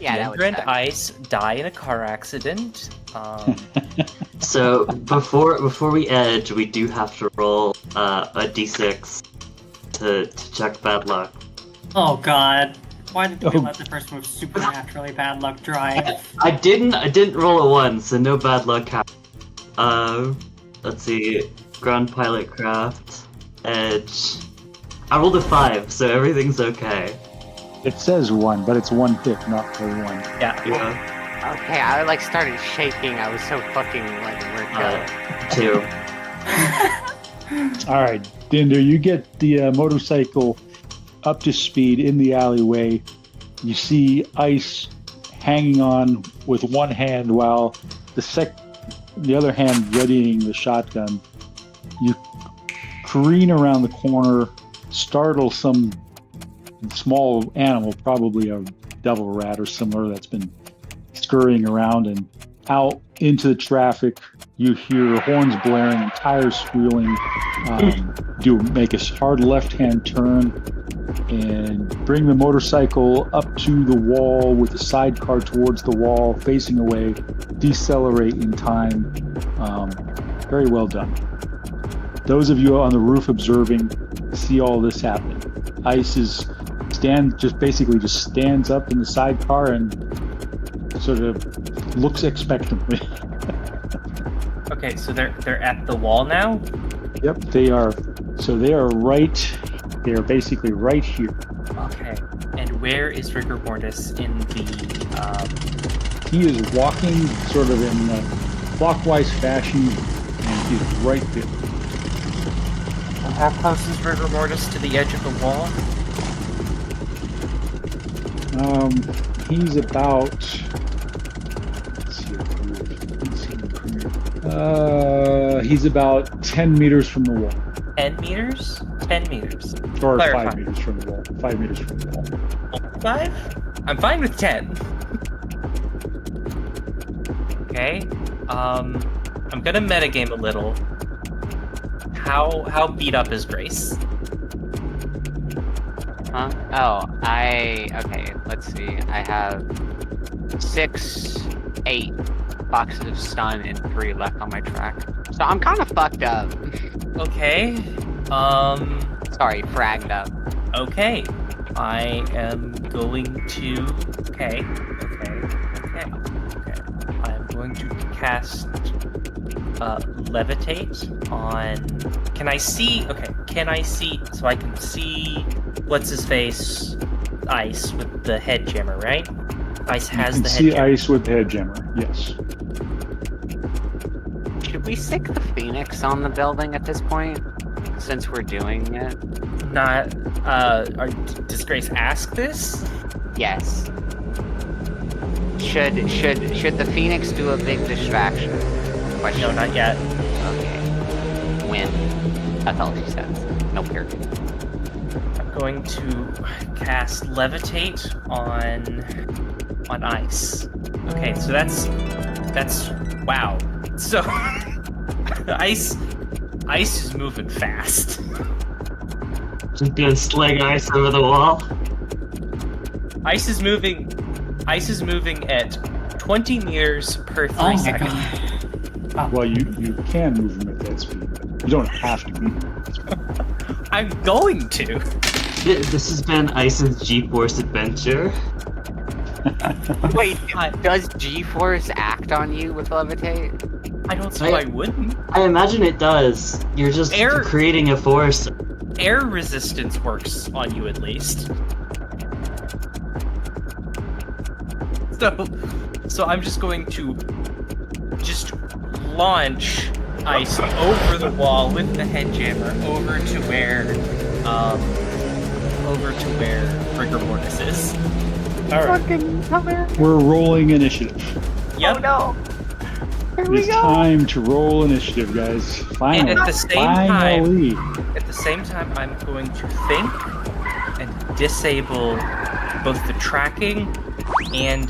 Yeah, that would Deandra and suck. Ice die in a car accident. So, before we edge, we do have to roll a d6 to check bad luck. Oh god. Why did we let the person with supernaturally bad luck drive? I didn't roll a 1, so no bad luck happened. Let's see. Ground pilot craft. Edge. I rolled a 5, so everything's okay. It says 1, but it's 1 hit, not a 1. Yeah. Okay, I started shaking. I was so fucking worked out. 2. All right, Dinder, you get the motorcycle up to speed in the alleyway. You see Ice hanging on with one hand while the other hand readying the shotgun. You careen around the corner, startle some small animal, probably a devil rat or similar that's been scurrying around, and out into the traffic. You hear horns blaring and tires squealing. You make a hard left-hand turn and bring the motorcycle up to the wall with the sidecar towards the wall, facing away, decelerate in time. Very well done. Those of you on the roof observing see all this happening. ICE just stands up in the sidecar and sort of looks expectantly. Okay, so they're at the wall now? Yep, they are. So they are basically right here. Okay. And where is Rigor Mortis in the He is walking sort of in a clockwise fashion, and he's right there. How close is Rigor Mortis to the edge of the wall? He's about. He's about 10 meters from the wall. 10 meters? 10 meters. Or Clarify. 5 meters from the wall. 5 meters from the wall. 5? I'm fine with 10. Okay. I'm gonna metagame a little. How beat up is Grace? Huh? Oh, okay, let's see. I have 6, 8 boxes of stun and 3 left on my track. So I'm kind of fucked up. Okay. Sorry, fragged up. Okay. I am going to. Okay. I'm going to cast levitate on. Can I see? Okay. Can I see? So I can see what's his face, Ice with the head jammer, right? Ice has the head see jammer. ICE with the head jammer. Yes. Should we stick the Phoenix on the building at this point? Since we're doing it? Not. Does Grace ask this? Yes. Should the Phoenix do a big distraction? Question. No, not yet. Okay. When? That's all she says. No period. I'm going to cast levitate on Ice. Okay, so that's wow. So Ice is moving fast. Just gonna sling Ice over the wall. Ice is moving at 20 meters per 3 Oh my seconds. god. Well, you can move him at that speed. You don't have to move him at that speed. I'm going to. This has been Ice's G-Force adventure. Wait, does G-Force act on you with levitate? I don't see why I wouldn't. I imagine it does. You're just Air- creating a force. Air resistance works on you at least. So I'm just going to launch Ice over the wall with the head jammer over to where Rigor Mortis is. All right. We're rolling initiative. Yep. Oh no! Here It we is go! time to roll initiative, guys. Finally. And at the same Finally. At the same time, I'm going to think and disable both the tracking and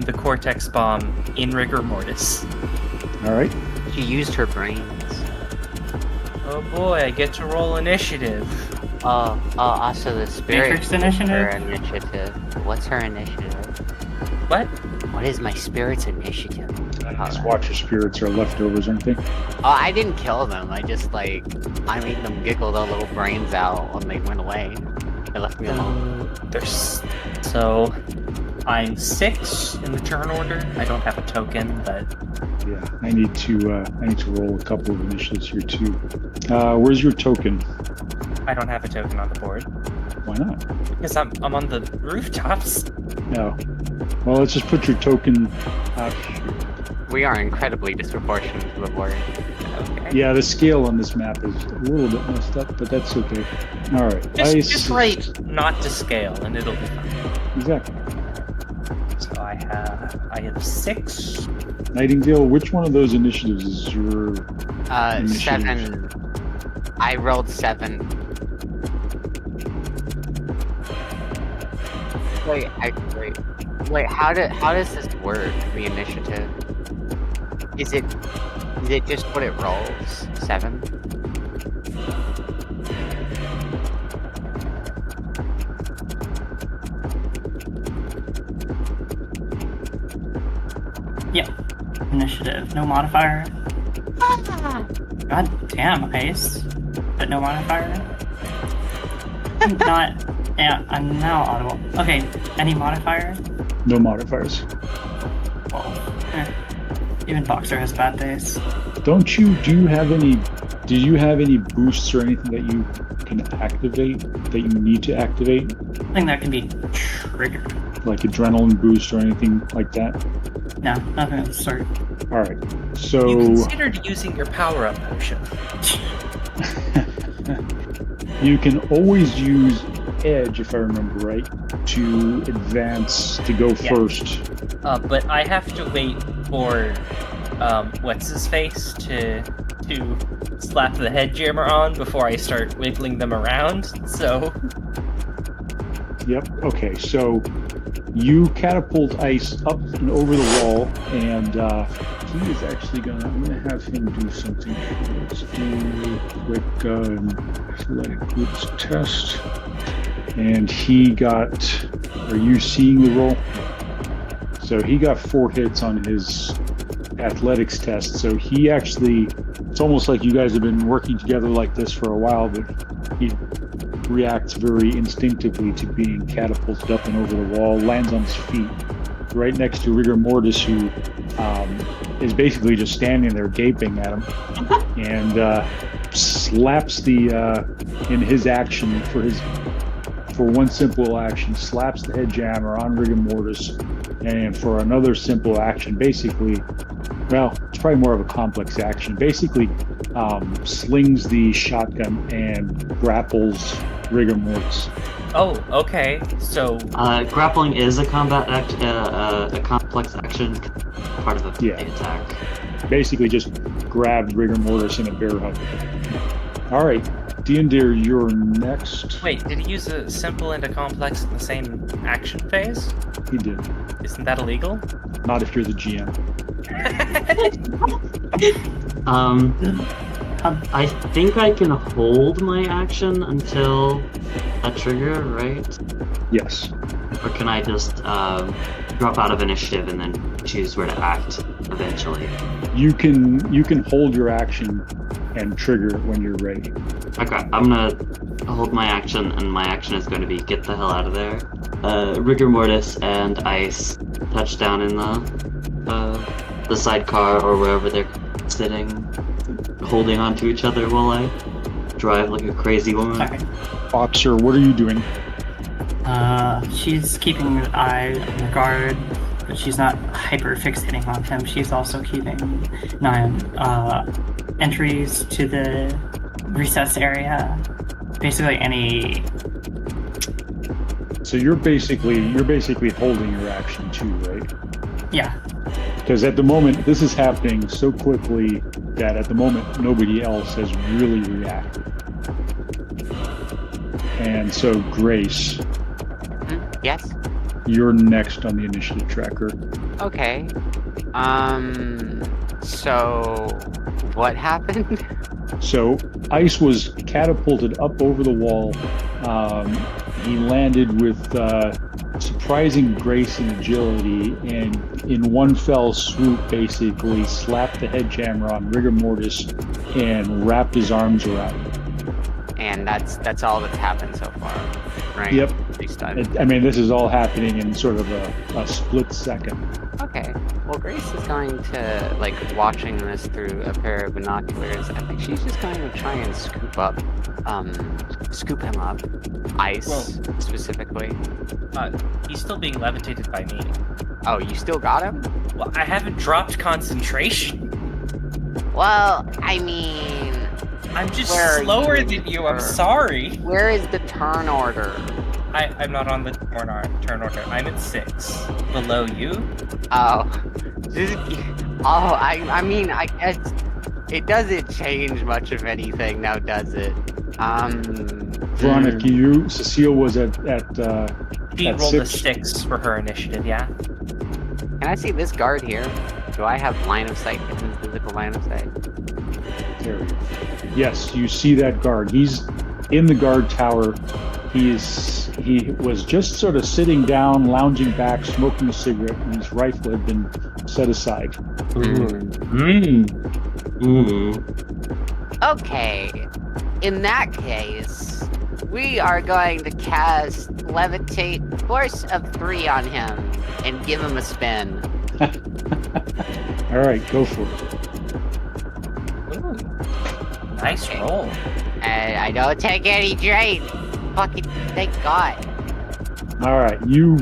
the Cortex bomb in Rigor Mortis. All right. She used her brains. Oh boy, I get to roll initiative. Also the spirit. Matrix initiative? Her initiative. What's her initiative? What? What is my spirit's initiative? These Watcher spirits are leftovers, aren't they? Oh, I didn't kill them. I just I made them giggle their little brains out when they went away. They left me alone. So I'm 6 in the turn order. I don't have a token, but Yeah. I need to roll a couple of initiatives here too. Where's your token? I don't have a token on the board Why not? because I'm on the rooftops. No. Well, let's just put your token out here. We are incredibly disproportionate to the board. Okay. Yeah, the scale on this map is a little bit messed up, but that's okay. All right. Just Ice. write not to scale, and it'll be fine. Exactly. I have 6. Nightingale, which one of those initiatives is your initiative? 7. I rolled 7. Wait, how does this work, the initiative? Is it just what it rolls? 7? Yep. Initiative. No modifier. God damn, Ice. But no modifier? I'm not... Yeah, I'm now audible. Okay, any modifier? No modifiers. Well, even Boxer has bad days. Do you have any boosts or anything that you can activate, that you need to activate? I think that can be triggered. Like adrenaline boost or anything like that? No, nothing of the sort. Alright, so... You considered using your power-up potion. You can always use Edge, if I remember right, to advance, to go first. But I have to wait for what's-his-face to slap the head jammer on before I start wiggling them around, so... Yep, okay, so you catapult Ice up and over the wall, and he is actually I'm gonna have him do something. Let's do a quick athletic groups test. And he got, are you seeing the roll? So he got 4 hits on his athletics test, so he actually, it's almost like you guys have been working together like this for a while, but he reacts very instinctively to being catapulted up and over the wall, lands on his feet right next to Rigor Mortis, who is basically just standing there gaping at him, and slaps in his action, for one simple action, slaps the head jammer on Rigor Mortis, and for another simple action, basically, well, it's probably more of a complex action, basically slings the shotgun and grapples Rigor Mortis. Oh, okay, so... grappling is a combat a complex action, part of the attack. Basically just grabbed Rigor Mortis in a bear hug. Alright, Deandir, you're next. Wait, did he use a simple and a complex in the same action phase? He did. Isn't that illegal? Not if you're the GM. I think I can hold my action until a trigger, right? Yes. Or can I just drop out of initiative and then choose where to act eventually? You can hold your action and trigger it when you're ready. Okay, I'm gonna hold my action, and my action is going to be get the hell out of there. Rigor Mortis and Ice touch down in the sidecar or wherever they're sitting, holding onto each other while I drive like a crazy woman. Sorry. Boxer, what are you doing? She's keeping an eye on the guard, but she's not hyper fixating on him. She's also keeping an eye on entries to the recess area. Basically any... So you're basically holding your action too, right? Yeah. Because at the moment, this is happening so quickly that at the moment, nobody else has really reacted. And so, Grace. Yes? You're next on the initiative tracker. Okay. So... what happened? So, Ice was catapulted up over the wall. He landed with surprising grace and agility, and in one fell swoop, basically slapped the head jammer on Rigor Mortis and wrapped his arms around him. And that's all that's happened so far, right? Yep. I mean, this is all happening in sort of a split second. Okay. Well, Grace is going to, like, watching this through a pair of binoculars. I think she's just going to try and scoop him up. Ice, specifically. He's still being levitated by me. Oh, you still got him? Well, I haven't dropped concentration. Well, I mean... I'm just slower than you, I'm sorry. Where is the turn order? I'm not on the turn order. I'm at 6. Below you? Oh. I mean, I guess it doesn't change much of anything now, does it? Veronica, Cecile was at She at rolled a 6. 6 for her initiative, yeah? Can I see this guard here? Do I have line of sight? Physical line of sight? There we go. Yes, you see that guard. He's in the guard tower. He was just sort of sitting down, lounging back, smoking a cigarette, and his rifle had been set aside. Okay. In that case, we are going to cast Levitate Force of 3 on him and give him a spin. All right, go for it. Ooh. Nice roll. And I don't take any drain. Fucking thank God. All right, you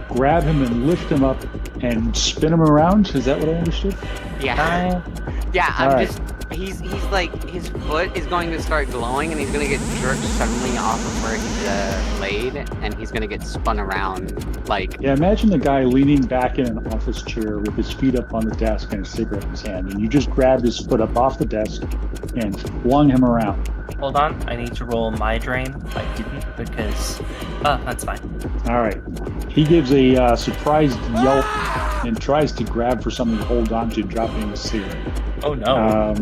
grab him and lift him up and spin him around. Is that what I understood? Yeah. Yeah, I'm Alright. just he's like his foot is going to start glowing and he's gonna get jerked suddenly off of where he's laid and he's gonna get spun around like Yeah, imagine the guy leaning back in an office chair with his feet up on the desk and a cigarette in his hand, and you just grabbed his foot up off the desk and flung him around. Hold on, I need to roll my drain. I didn't because... that's fine. All right. He gives a surprised yelp and tries to grab for something to hold on to, dropping the cigarette. Oh no.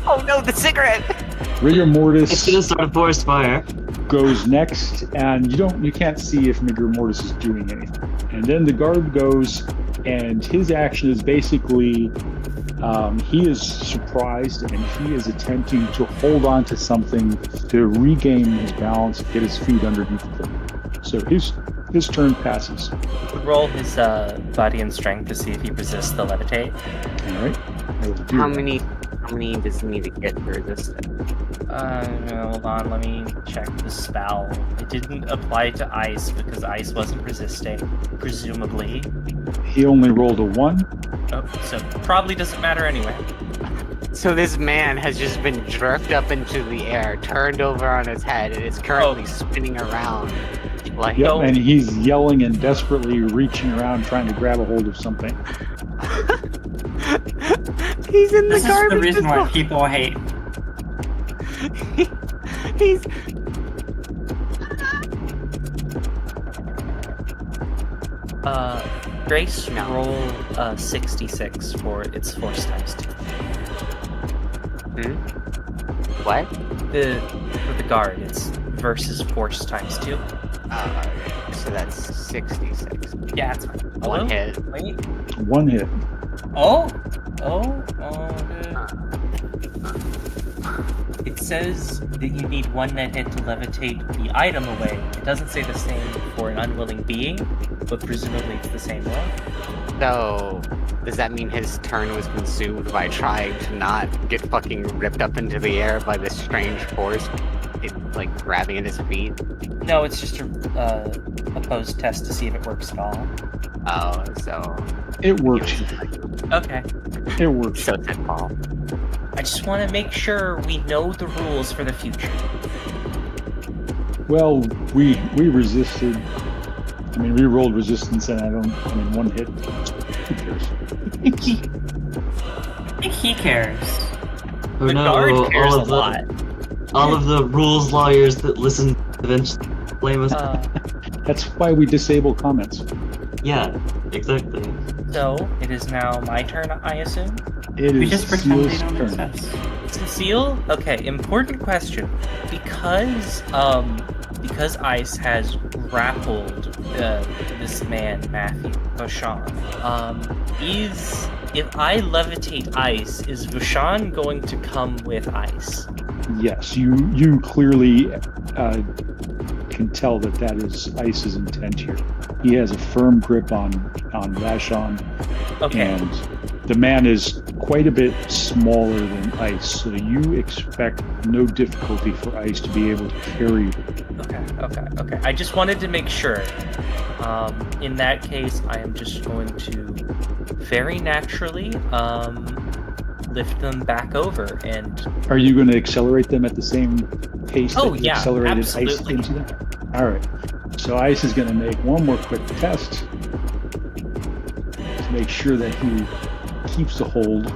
oh no, the cigarette! Rigor It's Mortis gonna start a forest fire. goes next, and you can't see if Rigor Mortis is doing anything. And then the guard goes, and his action is basically he is surprised and he is attempting to hold on to something to regain his balance, get his feet underneath him. So his turn passes. Would roll his body and strength to see if he resists the levitate. All right. I will do How that. many does he need to get to resist it? Hold on, let me check the spell. It didn't apply to ice because ice wasn't resisting, presumably. He only rolled a 1. Oh, so probably doesn't matter anyway. So this man has just been jerked up into the air, turned over on his head, and is currently spinning around. Like, Yep, and he's yelling and desperately reaching around trying to grab a hold of something. he's in the This is the garbage. reason why people hate. He's Grace, roll 66 for its force times 2. what? For the guard, it's versus force times 2. So that's 66. Yeah, it's fine. One hit. Wait. 1 hit. It says that you need 1 net hit to levitate the item away. It doesn't say the same for an unwilling being, but presumably it's the same way. So, does that mean his turn was consumed by trying to not get fucking ripped up into the air by this strange force? Like grabbing at his feet? No, it's just a opposed test to see if it works at all. Oh, so... It works. Okay. It works. So it's Paul. I just want to make sure we know the rules for the future. Well, we resisted. I mean, we rolled resistance, and 1 hit. Who cares? I think he cares. Oh The no, guard cares a all lot. of the rules lawyers that listen eventually blame us. That's why we disable comments. Yeah, exactly. So, it is now my turn, I assume? It We is just pretend they Cecile's don't turn. exist. Cecile? Okay, important question. Because Ice has grappled this man, Matthew Vashon, if I levitate Ice, is Vashon going to come with Ice? Yes, you clearly can tell that is Ice's intent here. He has a firm grip on Vashon, Okay. and the man is quite a bit smaller than Ice, so you expect no difficulty for Ice to be able to carry you. Okay. I just wanted to make sure. In that case, I am just going to very naturally lift them back over and... Are you going to accelerate them at the same pace Oh, that you yeah, accelerated absolutely. Ice into them? All right. So Ice is going to make one more quick test to make sure that he keeps the hold.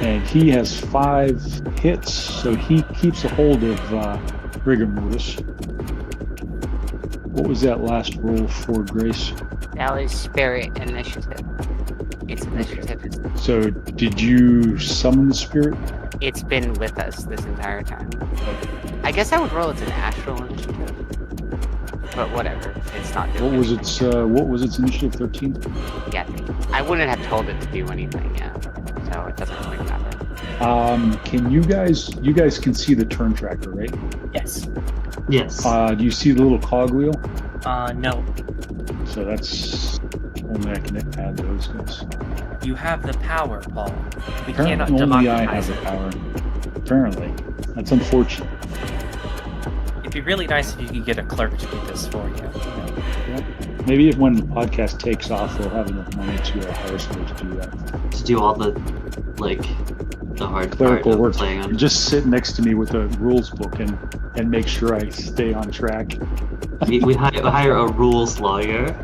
And he has 5 hits, so he keeps a hold of Rigor Mortis. What was that last roll for, Grace? That was spirit initiative. It's initiative. So did you summon the spirit? It's been with us this entire time. I guess I would roll it's an astral initiative. But whatever. It's not doing What was its initiative? 13? Yeah, I wouldn't have told it to do anything yet. So it doesn't really matter. Can you guys can see the turn tracker, right? Yes. Yes. Do you see the little cogwheel? No. So that's only I can add those guys. You have the power, Paul. We Apparently cannot only I democratize have the it. power. Apparently. That's unfortunate. It'd be really nice if you could get a clerk to do this for you. Yeah. Maybe if when the podcast takes off, we'll have enough money to hire somebody to do that. To do all the, like, the hard part Clerical of work. playing on. Just sit next to me with a rules book and make sure I stay on track. We hire a rules lawyer.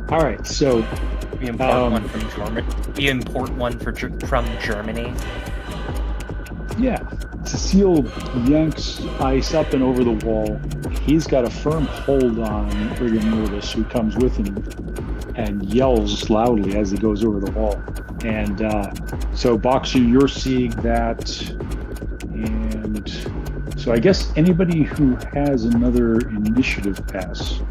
All right, so We import one from Germany. We import one from Germany. yeah, Cecile yanks Ice up and over the wall. He's got a firm hold on Rigor Mortis, who comes with him and yells loudly as he goes over the wall. And so, Boxer, you're seeing that. And so I guess anybody who has another initiative pass.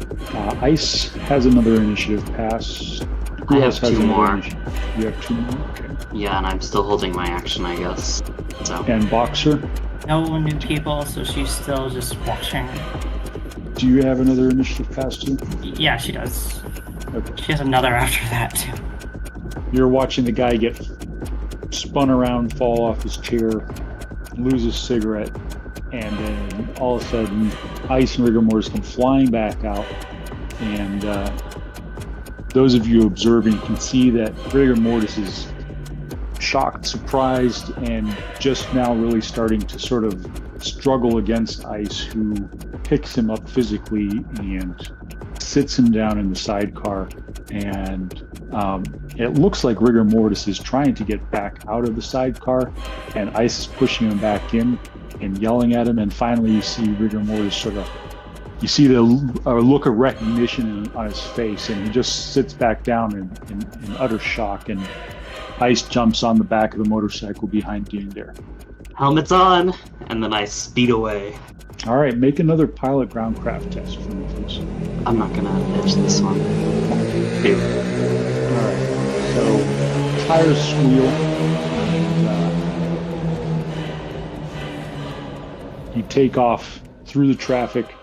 Ice has another initiative pass. I have else has 2 another more. initiative? You have 2 more? Okay. Yeah, and I'm still holding my action, I guess. So. And Boxer, No new people, so she's still just watching. do you have another initiative pass too? Yeah, she does. Okay. She has another after that too. You're watching the guy get spun around, fall off his chair, lose his cigarette, and then all of a sudden, Ice and Rigor Mortis come flying back out. And those of you observing can see that Rigor Mortis is shocked, surprised, and just now really starting to sort of struggle against Ice, who picks him up physically and sits him down in the sidecar. And it looks like Rigor Mortis is trying to get back out of the sidecar, and Ice is pushing him back in and yelling at him. And finally, you see Rigor Mortis you see the look of recognition on his face, and he just sits back down in utter shock. And Ice jumps on the back of the motorcycle behind Dare. Helmet's on, and then I speed away. All right, make another pilot groundcraft test for me, please. I'm not gonna edge this one. 2. All right, so tires squeal, and you take off through the traffic.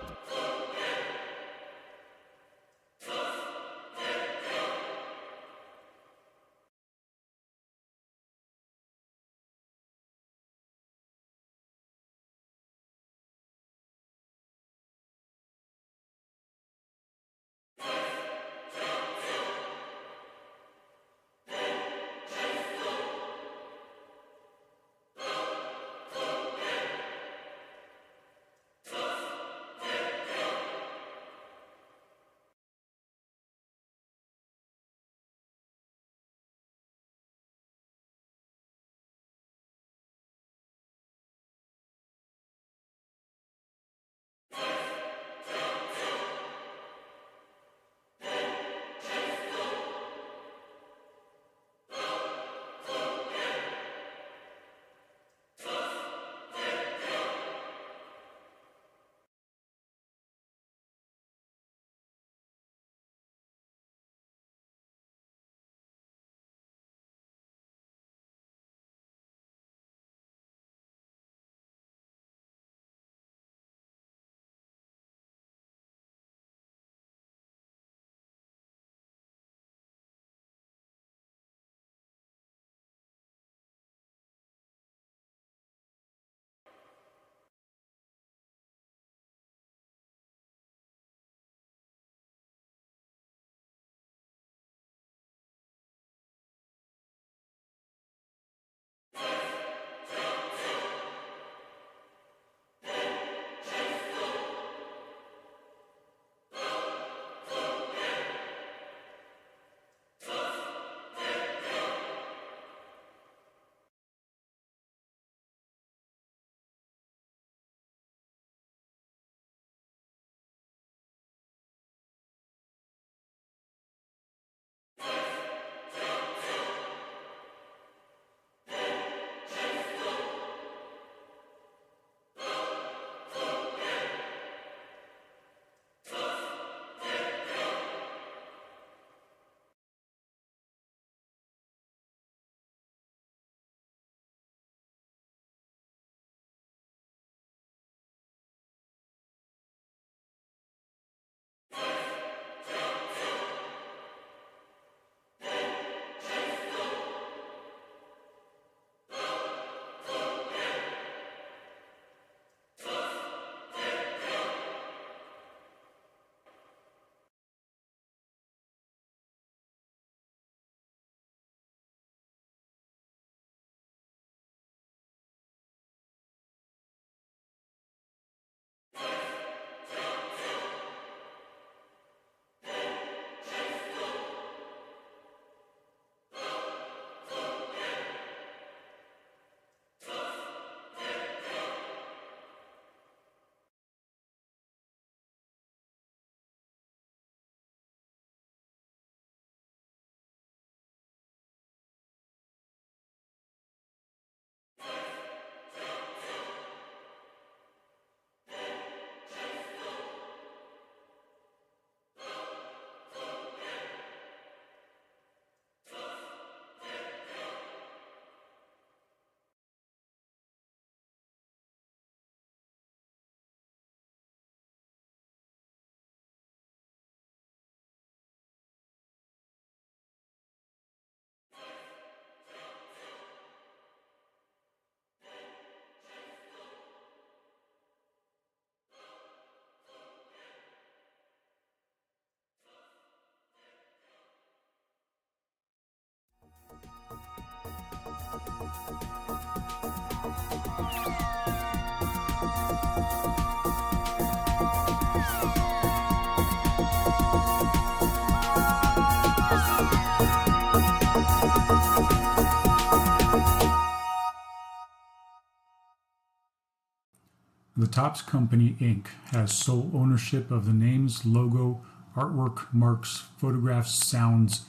The Tops Company, Inc. has sole ownership of the names, logo, artwork, marks, photographs, sounds,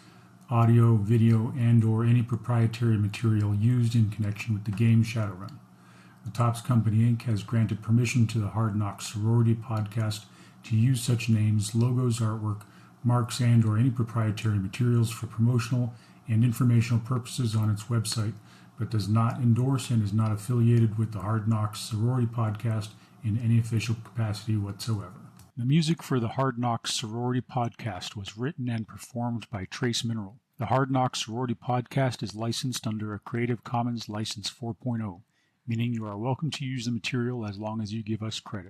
audio, video, and/or any proprietary material used in connection with the game Shadowrun. The Tops Company, Inc. has granted permission to the Hard Knocks Sorority podcast to use such names, logos, artwork, marks, and/or any proprietary materials for promotional and informational purposes on its website, but does not endorse and is not affiliated with the Hard Knocks Sorority podcast in any official capacity whatsoever. The music for the Hard Knocks Sorority podcast was written and performed by Trace Mineral. The Hard Knocks Sorority podcast is licensed under a Creative Commons License 4.0, meaning you are welcome to use the material as long as you give us credit.